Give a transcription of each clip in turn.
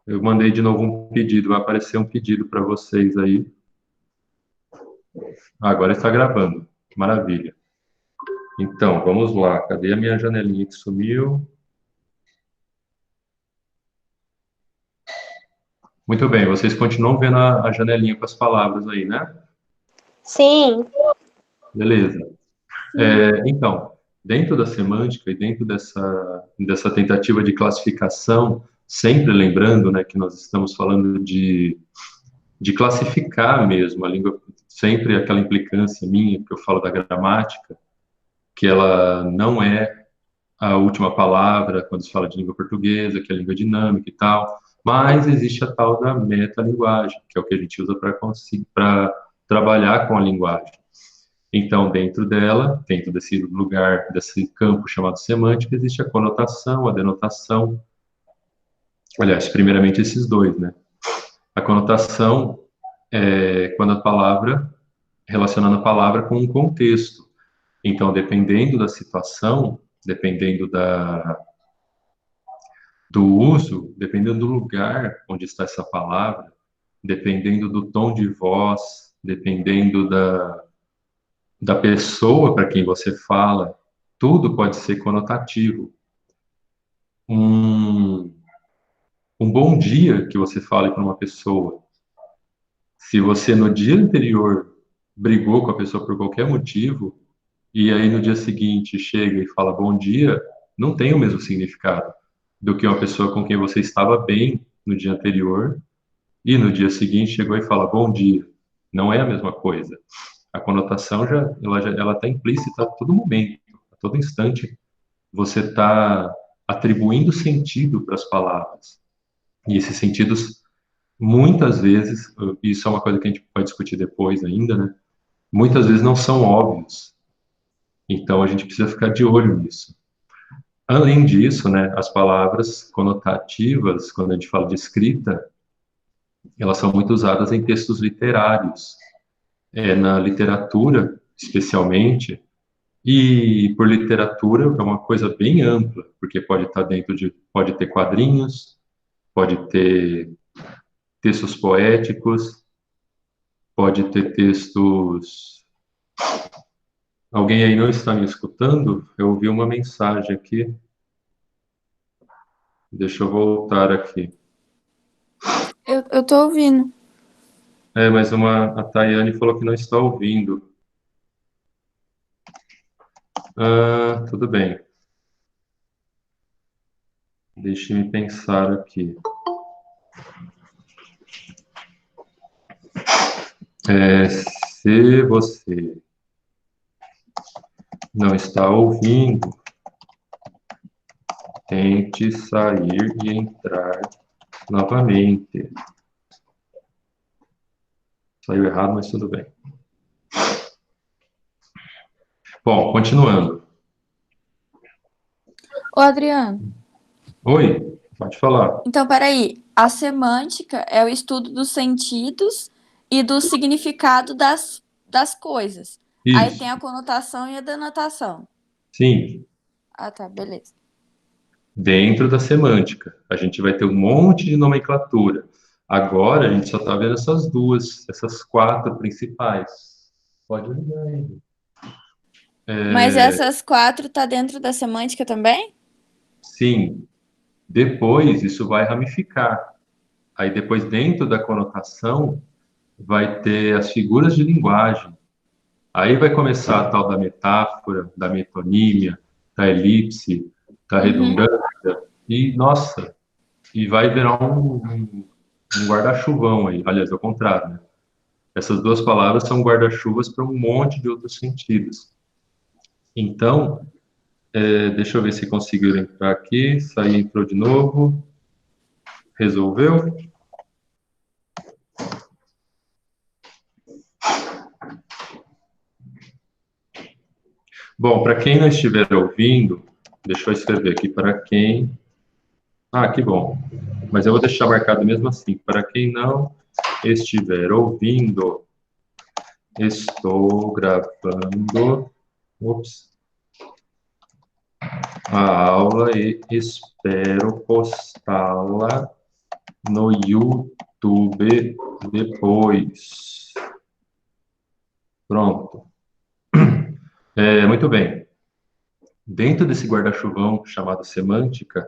Eu mandei de novo um pedido, vai aparecer um pedido para vocês aí. Agora está gravando. Maravilha. Então, vamos lá. Cadê a minha janelinha que sumiu? Muito bem, vocês continuam vendo a janelinha com as palavras aí, né? Sim. Beleza. Sim. Então, dentro da semântica e dentro dessa tentativa de classificação, sempre lembrando, né, que nós estamos falando de classificar mesmo a língua, sempre aquela implicância minha, que eu falo da gramática, que ela não é a última palavra quando se fala de língua portuguesa, que é a língua dinâmica e tal, mas existe a tal da metalinguagem, que é o que a gente usa para trabalhar com a linguagem. Então, dentro dela, dentro desse lugar, desse campo chamado semântica, existe a conotação, a denotação. Aliás, primeiramente esses dois, né? A conotação é quando a palavra, relacionando a palavra com um contexto. Então, dependendo da situação, dependendo do uso, dependendo do lugar onde está essa palavra, dependendo do tom de voz, dependendo da pessoa para quem você fala, tudo pode ser conotativo. Um, um bom dia que você fale para uma pessoa, se você no dia anterior brigou com a pessoa por qualquer motivo, e aí no dia seguinte chega e fala bom dia, não tem o mesmo significado do que uma pessoa com quem você estava bem no dia anterior e no dia seguinte chegou e fala bom dia. Não é a mesma coisa. A conotação ela está implícita a todo momento, a todo instante. Você está atribuindo sentido para as palavras. E esses sentidos, muitas vezes, isso é uma coisa que a gente pode discutir depois ainda, né? Muitas vezes não são óbvios. Então a gente precisa ficar de olho nisso. Além disso, né, as palavras conotativas, quando a gente fala de escrita, elas são muito usadas em textos literários. Na literatura, especialmente, e por literatura é uma coisa bem ampla, porque pode estar pode ter quadrinhos, pode ter textos poéticos, pode ter textos. Alguém aí não está me escutando? Eu ouvi uma mensagem aqui. Deixa eu voltar aqui. Eu tô ouvindo. Mas a Tayane falou que não está ouvindo. Ah, tudo bem. Deixe-me pensar aqui. Se você não está ouvindo, tente sair e entrar novamente. Saiu errado, mas tudo bem. Bom, continuando. Ô, Adriano, Oi, pode falar. então peraí. A semântica é o estudo dos sentidos e do significado das coisas. Aí Isso, tem a conotação e a denotação. sim, Ah, tá, beleza. dentro da semântica. A gente vai ter um monte de nomenclatura. Agora a gente só está vendo essas duas, essas quatro principais. Pode ligar aí. Mas essas quatro tá dentro da semântica também? Sim, depois isso vai ramificar. Aí depois, dentro da conotação, vai ter as figuras de linguagem. Aí vai começar a tal da metáfora, da metonímia, da elipse, da Uhum. redundância, e, nossa, e vai virar um guarda-chuvão aí. Aliás, ao contrário, né? Essas duas palavras são guarda-chuvas para um monte de outros sentidos. Então, deixa eu ver se conseguiu entrar aqui. Sair, entrou de novo. Resolveu? Bom, para quem não estiver ouvindo, deixa eu escrever aqui para quem. Ah, que bom. Mas eu vou deixar marcado mesmo assim. Para quem não estiver ouvindo, estou gravando, ops, a aula e espero postá-la no YouTube depois. Pronto. Muito bem. Dentro desse guarda-chuvão chamado semântica,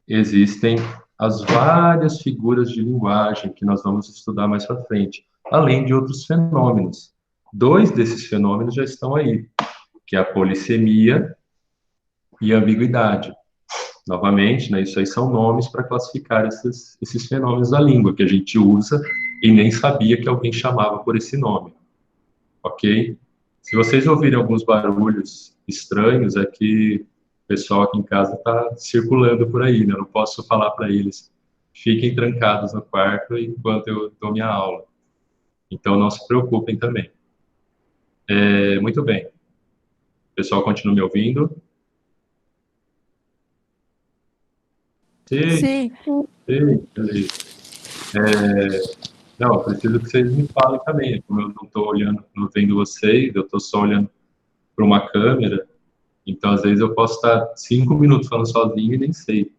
existem as várias figuras de linguagem que nós vamos estudar mais para frente, além de outros fenômenos. Dois desses fenômenos já estão aí, que é a polissemia e a ambiguidade. Novamente, né, isso aí são nomes para classificar esses fenômenos da língua, que a gente usa e nem sabia que alguém chamava por esse nome, ok? Se vocês ouvirem alguns barulhos estranhos, é que o pessoal aqui em casa está circulando por aí, né? Eu não posso falar para eles, fiquem trancados no quarto enquanto eu dou minha aula. Então, não se preocupem também. Muito bem. O pessoal continua me ouvindo? Sim, Sim. sim, beleza. Não, eu preciso que vocês me falem também. Como eu não estou olhando, não vendo vocês, eu estou só olhando para uma câmera. Então, às vezes, eu posso estar 5 minutos falando sozinho e nem sei.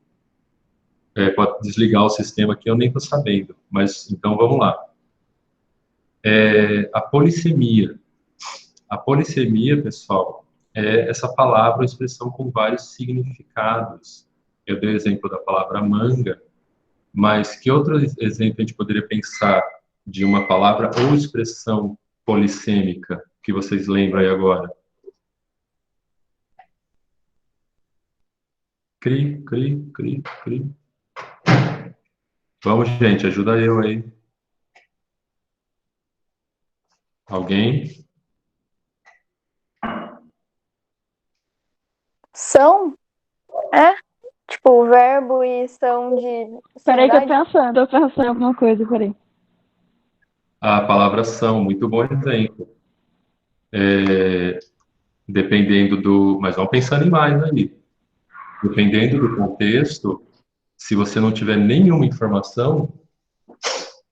Pode desligar o sistema aqui, eu nem estou sabendo. Mas, então, vamos lá. A polissemia. A polissemia, pessoal, é essa palavra ou expressão com vários significados. Eu dei o exemplo da palavra manga, mas que outro exemplo a gente poderia pensar de uma palavra ou expressão polissêmica que vocês lembram aí agora? Cri, cri, cri, cri. Vamos, gente, ajuda eu aí. Alguém? São? É? Tipo, verbo e são de Peraí que eu similaridade? tô pensando em alguma coisa, peraí. A palavra são, muito bom exemplo. Dependendo do... Mas vamos pensando em mais aí. Dependendo do contexto, se você não tiver nenhuma informação,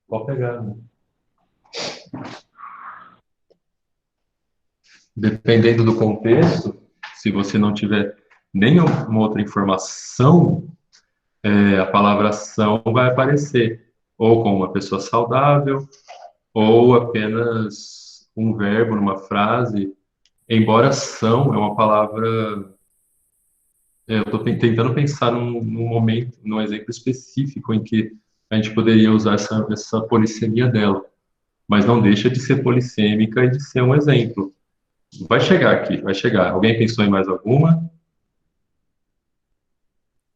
pode pegar, né? Dependendo do contexto, se você não tiver nenhuma outra informação, a palavra ação vai aparecer, ou com uma pessoa saudável, ou apenas um verbo numa frase. Embora ação é uma palavra. Eu estou tentando pensar num momento, num exemplo específico em que a gente poderia usar essa polissemia dela, mas não deixa de ser polissêmica e de ser um exemplo. Vai chegar aqui, vai chegar. Alguém pensou em mais alguma?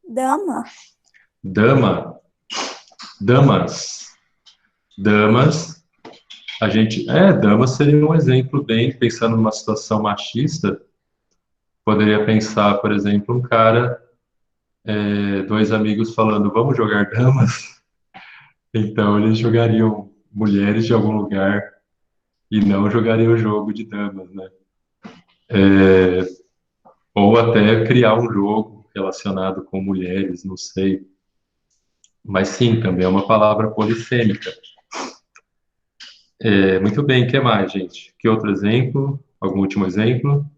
Dama. Dama, damas, damas. Damas seria um exemplo bem, pensando numa situação machista, poderia pensar, por exemplo, um cara, dois amigos falando, vamos jogar damas? Então, eles jogariam mulheres de algum lugar e não jogariam o jogo de damas, né? Ou até criar um jogo relacionado com mulheres, não sei. Mas sim, também é uma palavra polissêmica. Muito bem, o que mais, gente? Que outro exemplo? Algum último exemplo?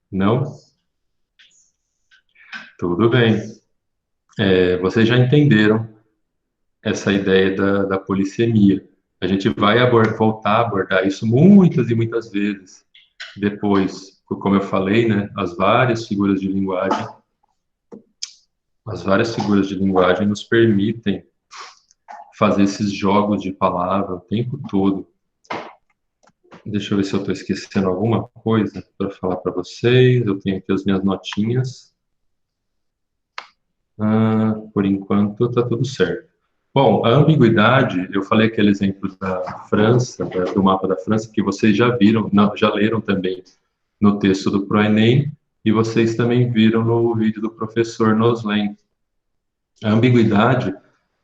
Não? Tudo bem. Vocês já entenderam essa ideia da polissemia. A gente vai voltar a abordar isso muitas e muitas vezes depois, como eu falei, né, as várias figuras de linguagem nos permitem fazer esses jogos de palavra o tempo todo. Deixa eu ver se eu estou esquecendo alguma coisa para falar para vocês. Eu tenho aqui as minhas notinhas. Por enquanto, está tudo certo. Bom, a ambiguidade, eu falei aquele exemplo da França, do mapa da França, que vocês já viram, não, já leram também no texto do ProEnem, e vocês também viram no vídeo do professor Noslen. A ambiguidade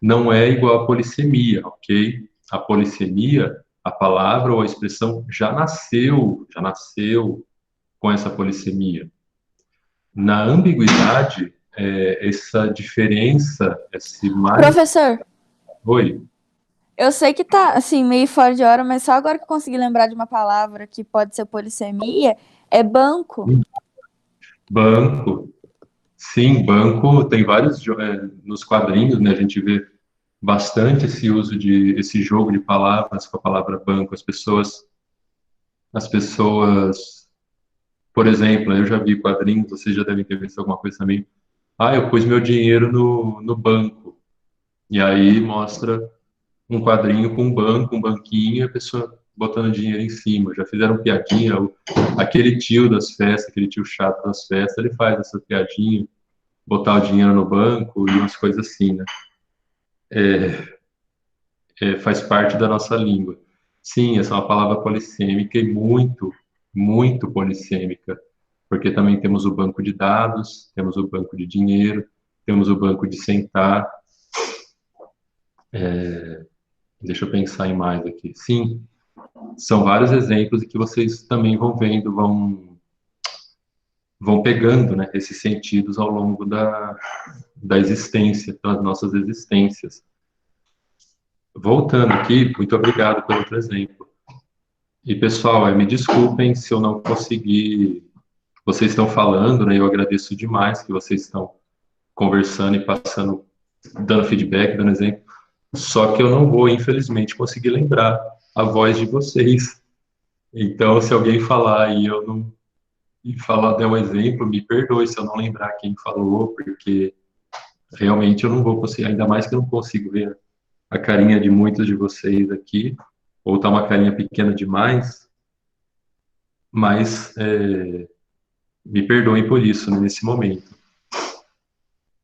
não é igual à polissemia, ok? A polissemia, a palavra ou a expressão já nasceu com essa polissemia. Na ambiguidade, essa diferença, esse mais... Professor, Oi? eu sei que tá, assim, meio fora de hora, mas só agora que eu consegui lembrar de uma palavra que pode ser polissemia, é banco. Banco. Sim, banco tem vários nos quadrinhos, né? A gente vê bastante esse uso de esse jogo de palavras com a palavra banco. As pessoas, por exemplo, eu já vi quadrinhos, vocês já devem ter visto alguma coisa também. Ah, eu pus meu dinheiro no banco. E aí mostra um quadrinho com um banco, um banquinho, e a pessoa botando dinheiro em cima. Já fizeram piadinha, aquele tio das festas, aquele tio chato das festas, ele faz essa piadinha, botar o dinheiro no banco e umas coisas assim, né? Faz parte da nossa língua. Sim, essa é uma palavra polissêmica e muito, muito polissêmica, porque também temos o banco de dados, temos o banco de dinheiro, temos o banco de sentar. Deixa eu pensar em mais aqui. Sim, são vários exemplos que vocês também vão vendo, vão pegando, né, esses sentidos ao longo da existência, das nossas existências. Voltando aqui, muito obrigado pelo outro exemplo. E, pessoal, me desculpem se eu não consegui. Vocês estão falando, né? Eu agradeço demais que vocês estão conversando e passando, dando feedback, dando exemplo. Só que eu não vou, infelizmente, conseguir lembrar a voz de vocês. Então, se alguém falar e eu não e falar, der um exemplo, me perdoe se eu não lembrar quem falou, porque realmente eu não vou conseguir, ainda mais que eu não consigo ver a carinha de muitos de vocês aqui, ou tá uma carinha pequena demais, mas me perdoem por isso, né, nesse momento.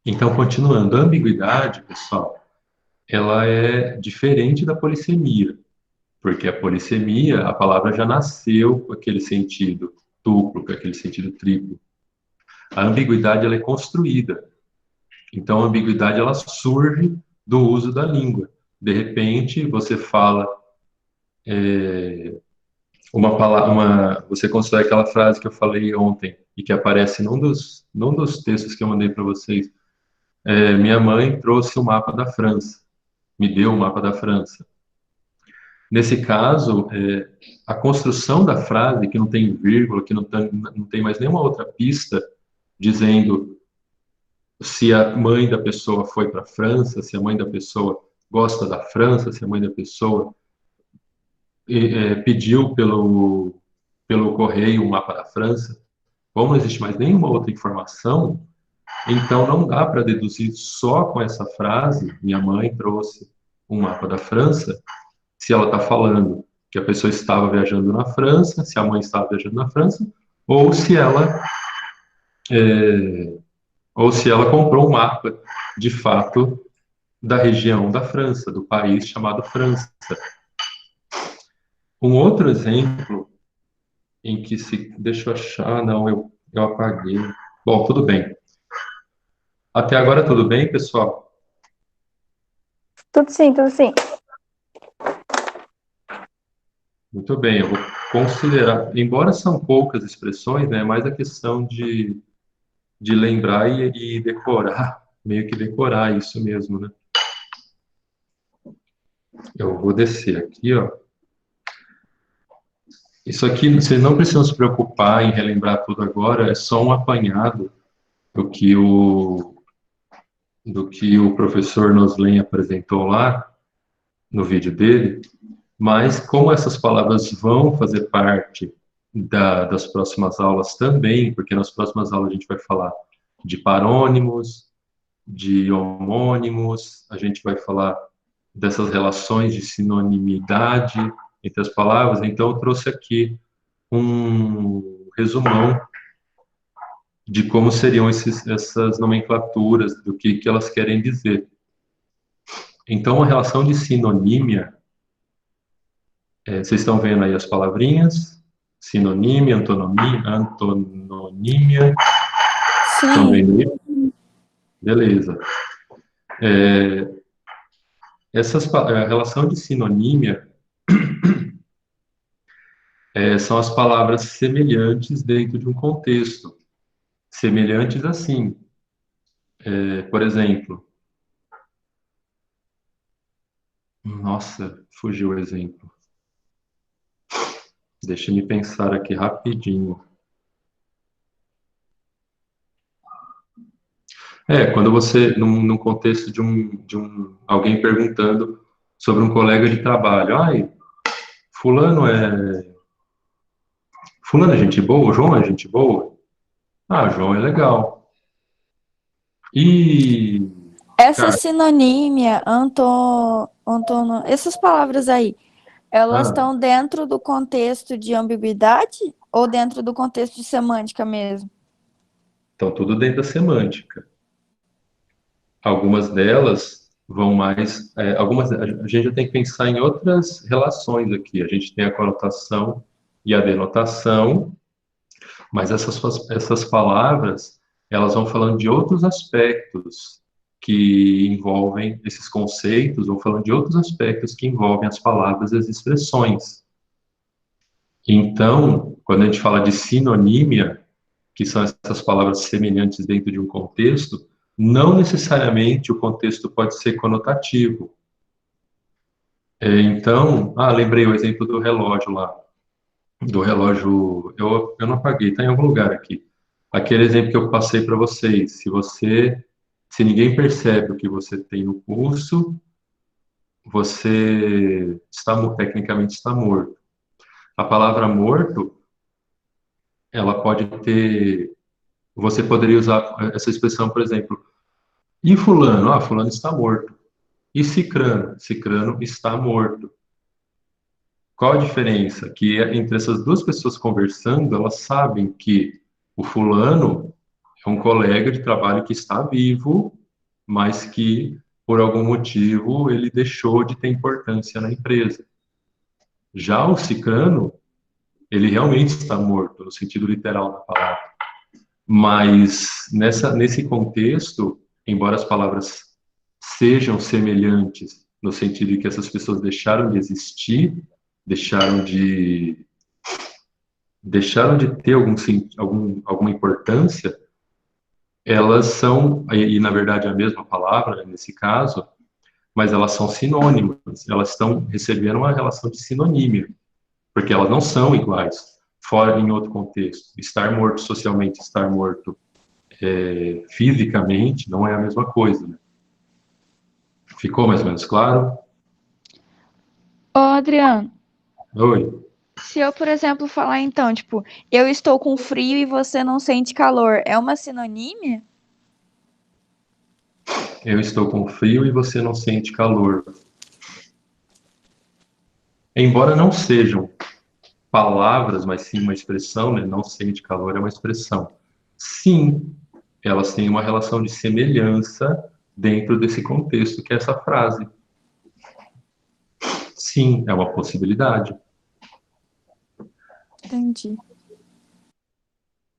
Então, continuando, a ambiguidade, pessoal, ela é diferente da polissemia, porque a polissemia, a palavra já nasceu com aquele sentido duplo, com aquele sentido triplo. A ambiguidade, ela é construída. Então, a ambiguidade, ela surge do uso da língua. De repente, você fala uma palavra, você constrói aquela frase que eu falei ontem e que aparece num dos textos que eu mandei para vocês. Minha mãe trouxe o mapa da França, me deu o mapa da França. Nesse caso, a construção da frase, que não tem vírgula, que não tem mais nenhuma outra pista dizendo se a mãe da pessoa foi para a França, se a mãe da pessoa gosta da França, se a mãe da pessoa pediu pelo correio o mapa da França, como não existe mais nenhuma outra informação, então não dá para deduzir só com essa frase, minha mãe trouxe um mapa da França, se ela está falando que a pessoa estava viajando na França, se a mãe estava viajando na França, ou se ela é, ou se ela comprou um mapa de fato da região da França, do país chamado França. Um outro exemplo em que se. Deixa eu achar, não, eu apaguei. Bom, tudo bem. Até agora tudo bem, pessoal? Tudo sim, tudo sim. Muito bem, eu vou considerar, embora são poucas expressões, né, é mais a questão de lembrar e decorar, meio que decorar isso mesmo, né? Eu vou descer aqui, ó. Isso aqui, vocês não precisam se preocupar em relembrar tudo agora, é só um apanhado do que o professor Noslen apresentou lá no vídeo dele, mas como essas palavras vão fazer parte das próximas aulas também, porque nas próximas aulas a gente vai falar de parônimos, de homônimos, a gente vai falar dessas relações de sinonimidade entre as palavras, então eu trouxe aqui um resumão de como seriam essas nomenclaturas, do que elas querem dizer. Então, a relação de sinonímia, vocês estão vendo aí as palavrinhas? Sinonímia, antononímia. Estão Sim. vendo aí? Beleza. A relação de sinonímia são as palavras semelhantes dentro de um contexto. Semelhantes assim. Por exemplo, nossa, fugiu o exemplo. Deixa me pensar aqui rapidinho. Quando você, num contexto de alguém perguntando sobre um colega de trabalho, ai, fulano é, fulano é gente boa, o João é gente boa? Ah, João é legal. E, Essa cara, sinonímia, essas palavras aí, elas ah, estão dentro do contexto de ambiguidade ou dentro do contexto de semântica mesmo? então tudo dentro da semântica. Algumas delas vão mais, a gente já tem que pensar em outras relações aqui. A gente tem a conotação e a denotação, mas essas palavras, elas vão falando de outros aspectos que envolvem esses conceitos, vão falando de outros aspectos que envolvem as palavras e as expressões. Então, quando a gente fala de sinonímia, que são essas palavras semelhantes dentro de um contexto, não necessariamente o contexto pode ser conotativo. Então, lembrei o exemplo do relógio lá. Do relógio, eu não apaguei, está em algum lugar aqui. Aquele exemplo que eu passei para vocês. Se ninguém percebe o que você tem no pulso, você tecnicamente está morto. A palavra morto, ela pode ter, você poderia usar essa expressão, por exemplo, e fulano? Ah, fulano está morto. E cicrano? Cicrano está morto. Qual a diferença? Que entre essas duas pessoas conversando, elas sabem que o fulano é um colega de trabalho que está vivo, mas que, por algum motivo, ele deixou de ter importância na empresa. Já o cicrano, ele realmente está morto, no sentido literal da palavra. Mas nesse contexto, embora as palavras sejam semelhantes, no sentido de que essas pessoas deixaram de existir, deixaram de deixaram de ter alguma importância, elas são, e na verdade é a mesma palavra né, nesse caso, mas elas são sinônimas, elas estão recebendo uma relação de sinonímia, porque elas não são iguais, fora em outro contexto. Estar morto socialmente, estar morto fisicamente, não é a mesma coisa. Né? Ficou mais ou menos claro? Ô, Adriano, Oi, se eu, por exemplo, falar então, tipo, eu estou com frio e você não sente calor, é uma sinonímia? eu estou com frio e você não sente calor. Embora não sejam palavras, mas sim uma expressão, né? Não sente calor é uma expressão. Sim, elas têm uma relação de semelhança dentro desse contexto que é essa frase. Sim, é uma possibilidade. Entendi.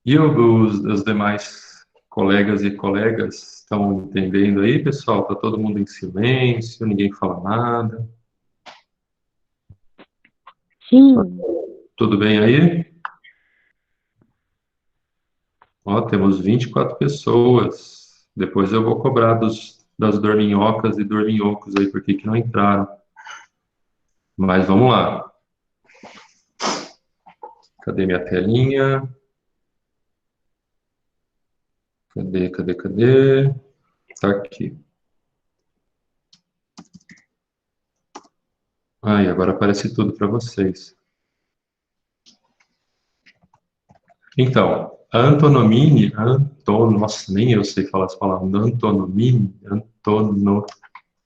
E os demais colegas e colegas estão entendendo aí, pessoal? Está todo mundo em silêncio, ninguém fala nada. Sim. Tudo bem aí? Ó, temos 24 pessoas. Depois eu vou cobrar das dorminhocas e dorminhocos aí, porque que não entraram. Mas vamos lá. Cadê minha telinha? Cadê? Tá aqui. Ai, agora aparece tudo para vocês. Então, a antonomine, nossa, nem eu sei falar essa palavra,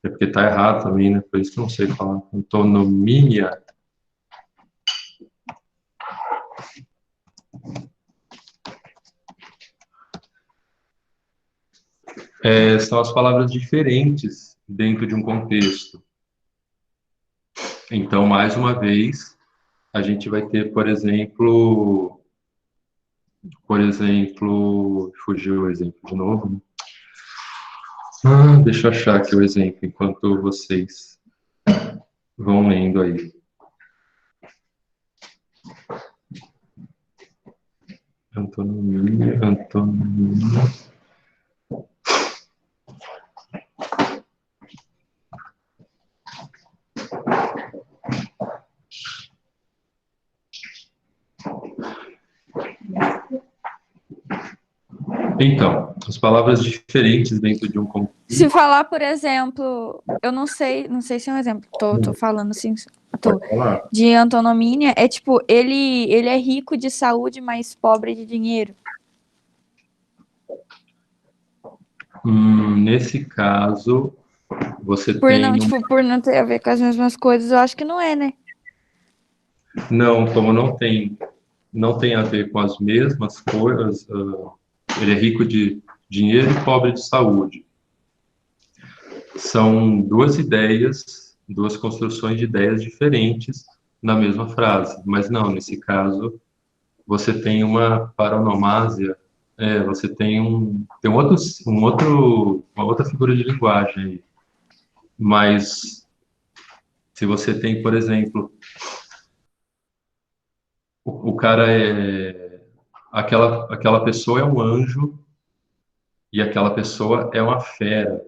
é porque tá errado também, né? Por isso que eu não sei falar. Antonomínia são as palavras diferentes dentro de um contexto. Então, mais uma vez, a gente vai ter, fugiu o exemplo de novo, né? Deixa eu achar aqui o exemplo enquanto vocês vão lendo aí. Antonomia. Então, as palavras diferentes dentro de um contexto. Se falar, por exemplo, eu não sei se é um exemplo, tô falando assim, Pode falar. de antonomínia, é tipo, ele é rico de saúde, mas pobre de dinheiro. Nesse caso, você Por não, tem tipo, por não ter a ver com as mesmas coisas, eu acho que não é, né? não, como não tem a ver com as mesmas coisas, ele é rico de dinheiro e pobre de saúde. São duas ideias, duas construções de ideias diferentes na mesma frase, mas não, nesse caso, você tem uma paronomásia, você tem uma outra figura de linguagem aí. Mas se você tem, por exemplo, o cara aquela pessoa é um anjo e aquela pessoa é uma fera.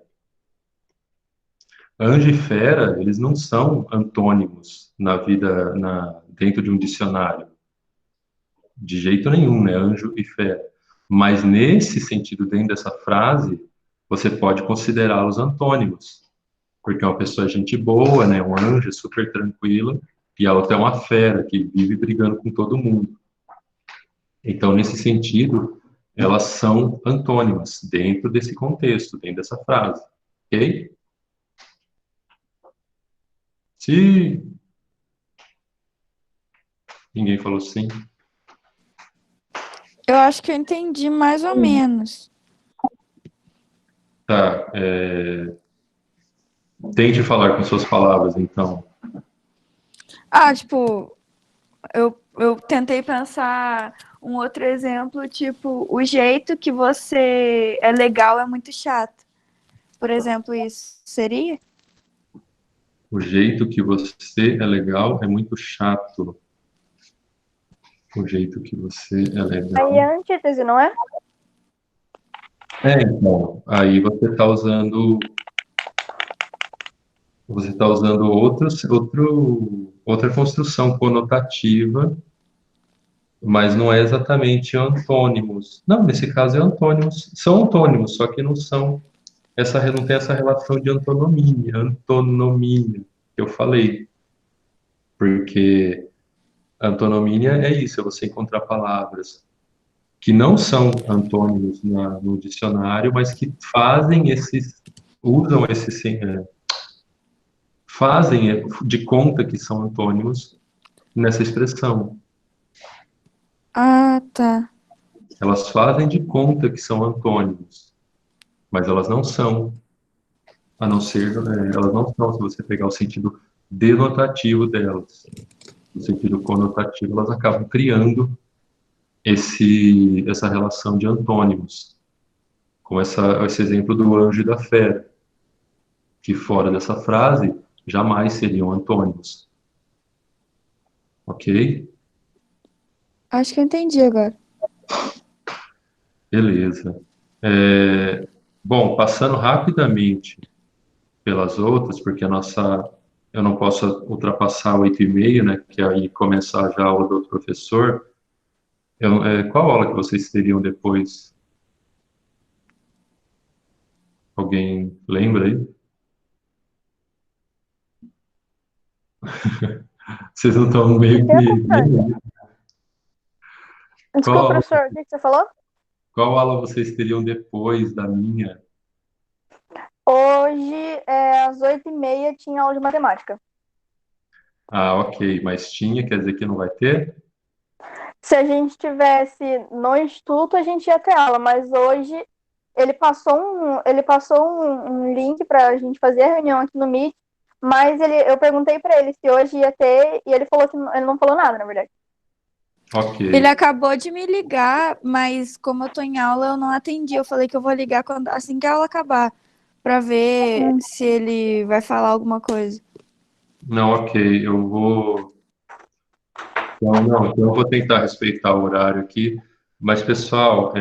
Anjo e fera, eles não são antônimos na vida, dentro de um dicionário, de jeito nenhum, né? Anjo e fera. Mas nesse sentido, dentro dessa frase, você pode considerá-los antônimos, porque uma pessoa é gente boa, né? Um anjo é super tranquila, e a outra é uma fera que vive brigando com todo mundo. Então, nesse sentido, elas são antônimas dentro desse contexto, dentro dessa frase, ok? Se ninguém falou sim, Eu acho que eu entendi mais ou menos. tá. Tente falar com suas palavras, então. Ah, tipo, eu tentei pensar um outro exemplo, tipo, o jeito que você é legal é muito chato. Por exemplo, isso seria? O jeito que você é legal é muito chato. O jeito que você é Aí é legal. a antítese, não é? Então, aí você está usando outra construção conotativa, mas não é exatamente antônimos. Não, nesse caso é antônimos. São antônimos, só que não tem essa relação de antonomia que eu falei. Porque antonomia é isso, é você encontrar palavras que não são antônimos no dicionário, mas que usam fazem de conta que são antônimos nessa expressão. Ah, tá. Elas fazem de conta que são antônimos, mas elas não são, a não ser, elas não são, se você pegar o sentido denotativo delas. No sentido conotativo, elas acabam criando essa relação de antônimos, com esse exemplo do anjo e da fera, que fora dessa frase jamais seriam antônimos. Ok? Acho que eu entendi agora. Beleza. Bom, passando rapidamente pelas outras, porque eu não posso ultrapassar 8h30, né, que aí começar já a aula do outro professor. Qual aula que vocês teriam depois? Alguém lembra aí? Vocês não estão meio Que é, que... professor? Desculpa, Qual, professor, o que você falou? qual aula vocês teriam depois da minha? Hoje, às 8h30, tinha aula de matemática. Ah, ok, mas tinha, quer dizer que não vai ter? Se a gente tivesse no instituto, a gente ia ter aula, mas hoje ele passou um link para a gente fazer a reunião aqui no Meet, mas eu perguntei para ele se hoje ia ter e ele falou que ele não falou nada, na verdade. Ok, Ele acabou de me ligar, mas como eu tô em aula, eu não atendi. Eu falei que eu vou ligar assim que a aula acabar, pra ver se ele vai falar alguma coisa. não, ok, eu vou... Então, não, então eu vou tentar respeitar o horário aqui, mas pessoal,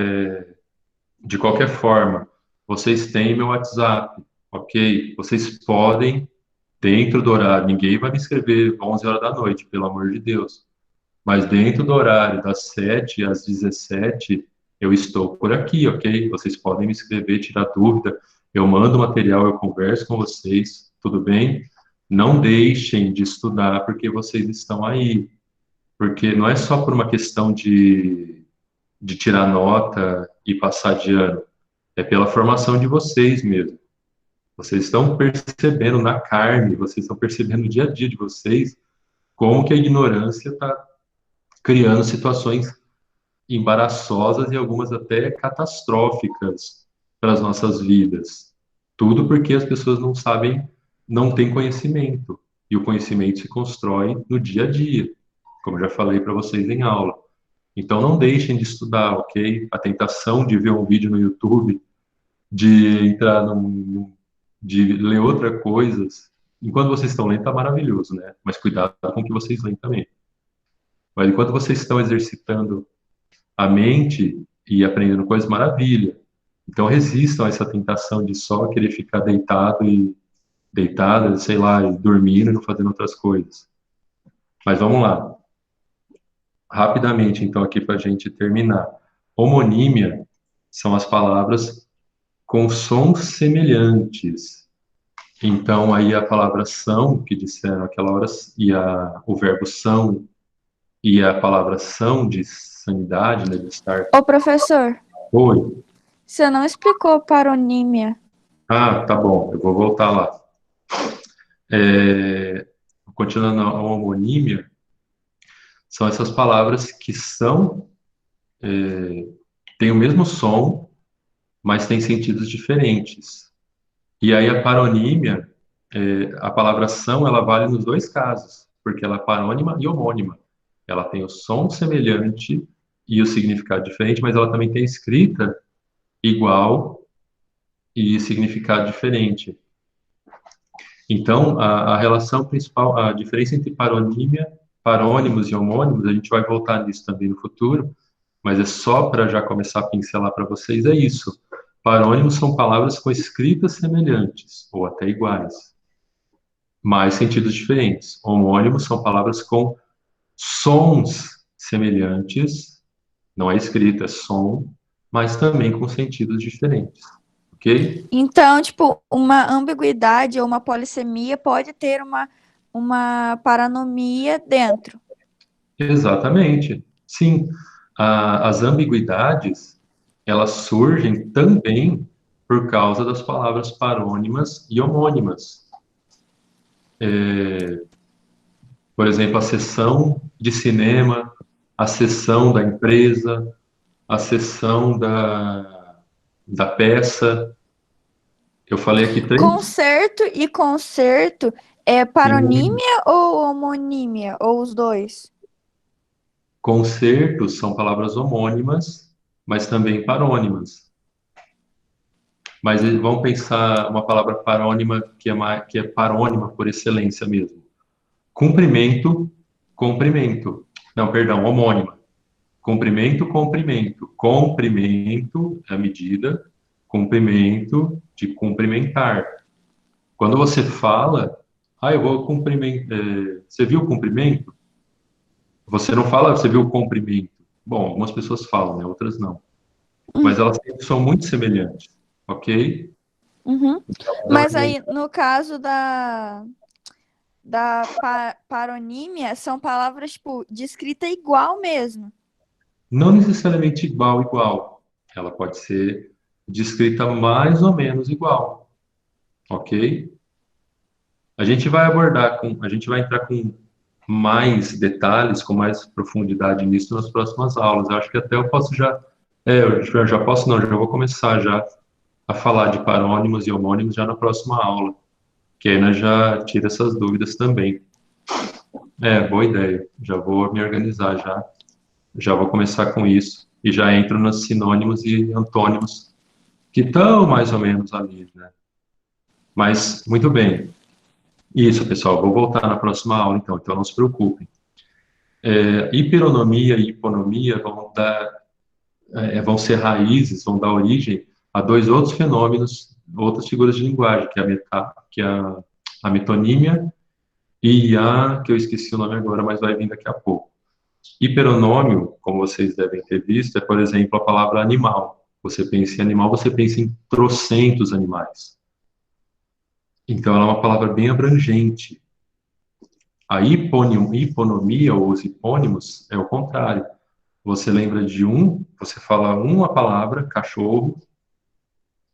de qualquer forma, vocês têm meu WhatsApp, ok? Vocês podem, dentro do horário, ninguém vai me escrever 11 horas da noite, pelo amor de Deus, mas dentro do horário, das 7 às 17, eu estou por aqui, ok? Vocês podem me escrever, tirar dúvida, eu mando material, eu converso com vocês, tudo bem? Não deixem de estudar porque vocês estão aí, porque não é só por uma questão de tirar nota e passar de ano, é pela formação de vocês mesmo. Vocês estão percebendo na carne, vocês estão percebendo no dia a dia de vocês como que a ignorância está criando situações embaraçosas e algumas até catastróficas para as nossas vidas. Tudo porque as pessoas não sabem, não têm conhecimento. E o conhecimento se constrói no dia a dia, como eu já falei para vocês em aula. Então não deixem de estudar, ok? A tentação de ver um vídeo no YouTube, de entrar de ler outras coisas, enquanto vocês estão lendo, tá maravilhoso, né? Mas cuidado com o que vocês leem também. Mas enquanto vocês estão exercitando a mente e aprendendo coisas, maravilha. Então resistam a essa tentação de só querer ficar deitada, sei lá, e dormindo e não fazendo outras coisas. Mas vamos lá. Rapidamente, então, aqui para a gente terminar. Homonímia são as palavras com sons semelhantes. Então, aí a palavra são, que disseram aquela hora, e o verbo são, e a palavra são de sanidade, né, de estar... Ô, professor, Oi. você não explicou paronímia. Ah, tá bom, eu vou voltar lá. Continuando a homonímia, são essas palavras que têm o mesmo som, mas têm sentidos diferentes. E aí a paronímia, a palavra são, ela vale nos dois casos, porque ela é parônima e homônima. Ela tem o som semelhante e o significado diferente, mas ela também tem escrita igual e significado diferente. Então, a relação principal, a diferença entre paronímia, parônimos e homônimos, a gente vai voltar nisso também no futuro, mas é só para já começar a pincelar para vocês, é isso. Parônimos são palavras com escritas semelhantes, ou até iguais, mas sentidos diferentes. Homônimos são palavras com sons semelhantes, não é escrita, é som, mas também com sentidos diferentes, ok? Então, tipo, uma ambiguidade ou uma polissemia pode ter uma paranomia dentro. Exatamente, sim. As ambiguidades, elas surgem também por causa das palavras parônimas e homônimas. Por exemplo, a sessão de cinema, a sessão da empresa, a sessão da peça. Eu falei aqui três. Concerto e concerto é paronímia ou homonímia? Ou os dois? Concertos são palavras homônimas, mas também parônimas. Mas vamos pensar uma palavra parônima que é parônima por excelência mesmo. Cumprimento, comprimento. Não, perdão, homônima. Comprimento, comprimento. Comprimento é a medida, cumprimento de cumprimentar. Quando você fala, eu vou cumprimentar. Você viu o cumprimento? Você não fala, você viu o comprimento. Bom, algumas pessoas falam, né? Outras não. Mas elas são muito semelhantes, ok? Uhum. Mas aí, no caso da paronímia, são palavras, tipo, de escrita igual mesmo. Não necessariamente igual. Ela pode ser descrita mais ou menos igual, ok? A gente vai entrar com mais detalhes, com mais profundidade nisso nas próximas aulas. Eu acho que até eu posso já vou começar já a falar de parônimos e homônimos já na próxima aula, que aí nós já tira essas dúvidas também. Boa ideia. Já vou me organizar já vou começar com isso e já entro nos sinônimos e antônimos que estão mais ou menos ali, né? Mas muito bem. Isso, pessoal, vou voltar na próxima aula, então não se preocupem. Hiperonomia e hiponomia vão ser raízes, vão dar origem a dois outros fenômenos, outras figuras de linguagem, que é a metonímia e que eu esqueci o nome agora, mas vai vir daqui a pouco. Hiperonômio, como vocês devem ter visto, é, por exemplo, a palavra animal. Você pensa em animal, você pensa em trocentos animais. Então, ela é uma palavra bem abrangente. A hiponomia, ou os hipônimos, é o contrário. Você lembra de um, você fala uma palavra, cachorro,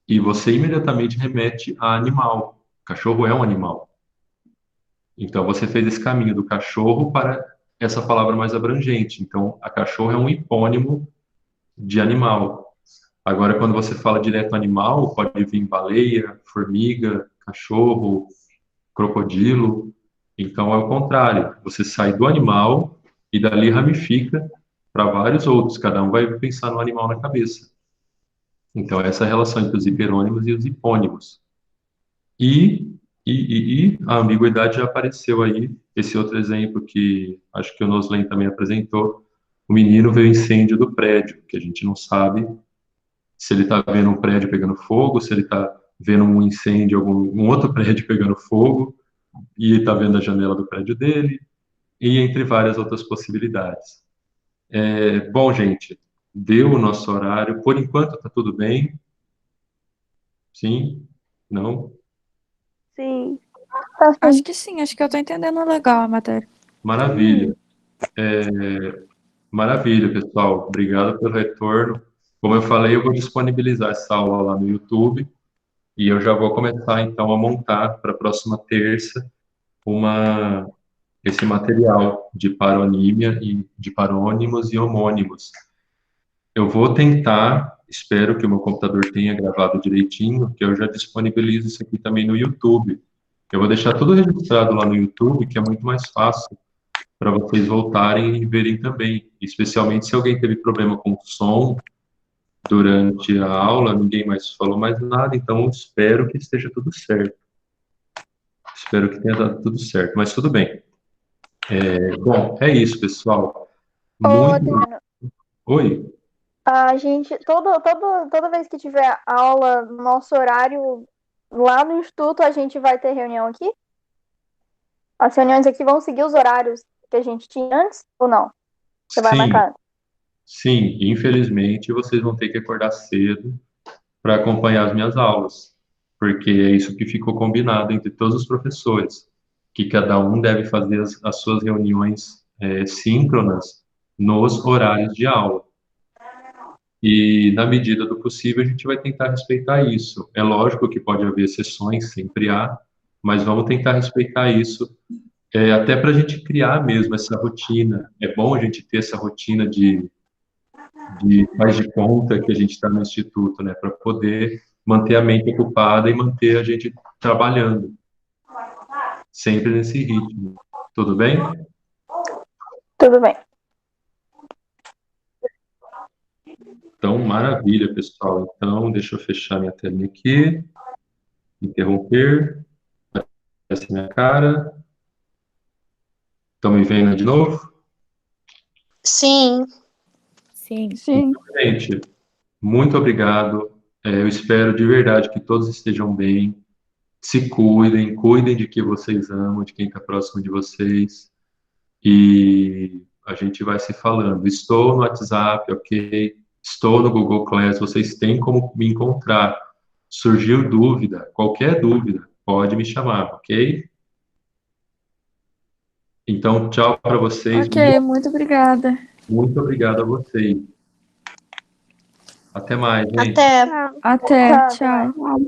e você imediatamente remete a animal. Cachorro é um animal. Então, você fez esse caminho do cachorro para essa palavra mais abrangente. Então, a cachorro é um hipônimo de animal. Agora, quando você fala direto animal, pode vir baleia, formiga, cachorro, crocodilo. Então, é o contrário. Você sai do animal e dali ramifica para vários outros. Cada um vai pensar no animal na cabeça. Então, essa é a relação entre os hiperônimos e os hipônimos. E a ambiguidade já apareceu aí. Esse outro exemplo que acho que o Noslen também apresentou, o menino vê o incêndio do prédio, que a gente não sabe se ele está vendo um prédio pegando fogo, se ele está vendo um incêndio, um outro prédio pegando fogo, e está vendo a janela do prédio dele, e entre várias outras possibilidades. Bom, gente, deu o nosso horário. Por enquanto está tudo bem? Sim? Não? Sim. Tá sim. Acho que sim, acho que eu tô entendendo legal a matéria. Maravilha. Maravilha, pessoal. Obrigado pelo retorno. Como eu falei, eu vou disponibilizar essa aula lá no YouTube e eu já vou começar, então, a montar para a próxima terça esse material de paronímia e de parônimos e homônimos. Eu vou tentar, espero que o meu computador tenha gravado direitinho, que eu já disponibilizo isso aqui também no YouTube. Eu vou deixar tudo registrado lá no YouTube, que é muito mais fácil para vocês voltarem e verem também, especialmente se alguém teve problema com o som durante a aula, ninguém mais falou mais nada, então espero que esteja tudo certo. Espero que tenha dado tudo certo, mas tudo bem. Bom, é isso, pessoal. Ô, Muito... Adriano, Oi? a gente, toda vez que tiver aula no nosso horário lá no Instituto, a gente vai ter reunião aqui? As reuniões aqui vão seguir os horários que a gente tinha antes ou não? Você vai Sim, marcar? sim, infelizmente vocês vão ter que acordar cedo para acompanhar as minhas aulas, porque é isso que ficou combinado entre todos os professores, que cada um deve fazer as suas reuniões síncronas nos horários de aula. E, na medida do possível, a gente vai tentar respeitar isso. É lógico que pode haver exceções, sempre há, mas vamos tentar respeitar isso, até para a gente criar mesmo essa rotina. É bom a gente ter essa rotina de faz de conta que a gente está no instituto, né, para poder manter a mente ocupada e manter a gente trabalhando, sempre nesse ritmo. Tudo bem? Tudo bem. Então, maravilha, pessoal. Então, deixa eu fechar minha tela aqui, interromper, essa minha cara. Estão me vendo de novo? Sim. Sim. Sim. Gente, muito obrigado. Eu espero de verdade que todos estejam bem. Se cuidem, cuidem de quem vocês amam, de quem está próximo de vocês. E a gente vai se falando. Estou no WhatsApp, ok? Estou no Google Class, vocês têm como me encontrar. Surgiu dúvida, qualquer dúvida, pode me chamar, ok? Então, tchau para vocês. Ok, muito obrigada. Muito obrigado a vocês. Até mais, gente. Até. Até, Tá, tchau.